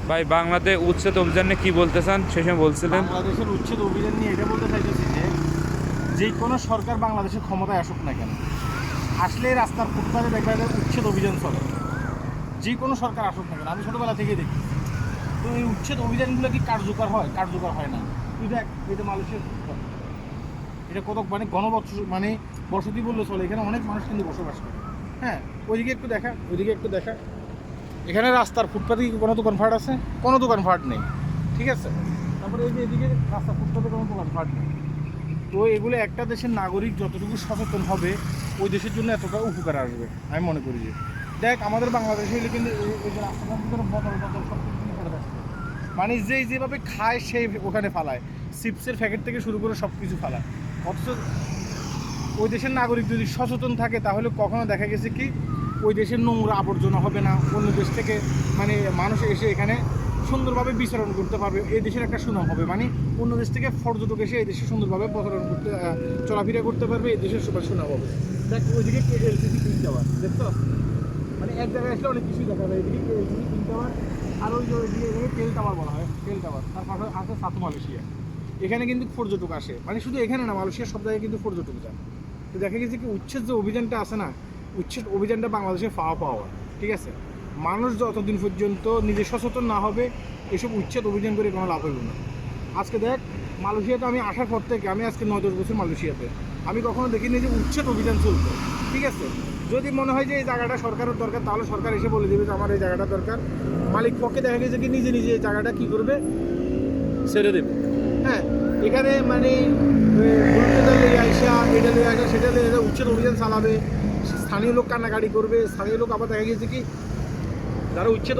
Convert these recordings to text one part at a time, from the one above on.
ভাই বাংলাদেশ উচ্ছেদ অভিযান নিয়ে কি বলতে চান? সে সময় বলছিলেন বাংলাদেশের উচ্ছেদ অভিযান নিয়ে এটা বলতে চাইতেছি যে কোনো সরকার বাংলাদেশের ক্ষমতায় আসুক না কেন, আসলে রাস্তার ফুটপাতে দেখা যায় উচ্ছেদ অভিযান চলে। যে কোনো সরকার আসুক না কেন, আমি ছোটোবেলা থেকেই দেখি। তো এই উচ্ছেদ অভিযানগুলো কি কার্যকর হয়? কার্যকর হয় না। তুই দেখ, এটা মানুষের ফুটপাত, এটা কত মানে মানে বসতি বললে চলে, এখানে অনেক মানুষ কিন্তু বসবাস করে। হ্যাঁ, ওইদিকে একটু দেখা, ওইদিকে একটু দেখা। এখানে রাস্তার ফুটপাতে কি কোনো দোকানপাট আছে? কোনো দোকানপাট নেই, ঠিক আছে। তারপরে এই যে এদিকে রাস্তার ফুটপাতে কোনো দোকানপাট নেই। তো এগুলো একটা দেশের নাগরিক যতটুকু সচেতন হবে ওই দেশের জন্য এতটা উপকার আসবে আমি মনে করি। যে দেখ, আমাদের বাংলাদেশে হলে কিন্তু এই যে রাস্তাঘাট ভিতরে বদল সব কিছু কিন্তু করে যাচ্ছে, মানে যেভাবে খায় সেই ওখানে ফালায়, চিপসের প্যাকেট থেকে শুরু করে সব কিছু ফালায়। অথচ ওই দেশের নাগরিক যদি সচেতন থাকে তাহলে কখনো দেখা গেছে কি ওই দেশের নোংরা আবর্জনা হবে না, অন্য দেশ থেকে মানে মানুষ এসে এখানে সুন্দরভাবে বিচরণ করতে পারবে, এই দেশের একটা সুনাম হবে। মানে অন্য দেশ থেকে পর্যটক এসে এই দেশে সুন্দরভাবে বিচরণ করতে চলাফেরা করতে পারবে, এই দেশের সবার সুনাম হবে। দেখ, ওইদিকে এলসিসি কিনতে পার, দেখছো? মানে এক জায়গায় আসলে অনেক কিছুই দেখা যায়। এদিকে এলসিসি কিনতে পার, আর ওই যে ওইদিকে তেল টাওয়ার বলা হয়, তেল টাওয়ার। তার পাশে আছে সাথে মালয়েশিয়া। এখানে কিন্তু পর্যটক আসে, মানে শুধু এখানে না, মালয়েশিয়ার সব জায়গায় কিন্তু পর্যটক যায়। তো দেখা গেছে কি উচ্ছেদ যে অভিযানটা আছে না, উচ্ছেদ অভিযানটা বাংলাদেশে পাওয়া, ঠিক আছে। মানুষ যতদিন পর্যন্ত নিজে সচেতন না হবে এসব উচ্ছেদ অভিযান করে কোনো লাভ হইব না। আজকে দেখ, মালয়েশিয়াতে আমি আসার পর থেকে, আমি আজকে 9-10 বছর মালয়েশিয়াতে, আমি কখনো দেখিনি যে উচ্ছেদ অভিযান চলতো, ঠিক আছে। যদি মনে হয় যে এই জায়গাটা সরকারের দরকার, তাহলে সরকার এসে বলে দেবে যে আমার এই জায়গাটা দরকার। মালিক পক্ষে দেখা গেছে কি নিজে নিজে এই জায়গাটা কী করবে, ছেড়ে দেবে। হ্যাঁ, এখানে মানে এটা লিয়ে আসা সেটা লিয়ে আসা উচ্ছেদ অভিযান চালাবে, স্থানীয় লোক কান্নাকাটি করবে। স্থানীয় লোক আবার দেখা গেছে কি যারা উচ্ছেদ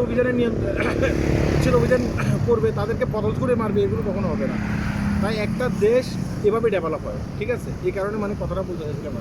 অভিযান করবে তাদেরকে বদল করে মারবে, এগুলো কখনো হবে না। তাই একটা দেশ এভাবে ডেভেলপ হয়, ঠিক আছে। এই কারণে মানে কথাটা বলতে চাইছিলাম।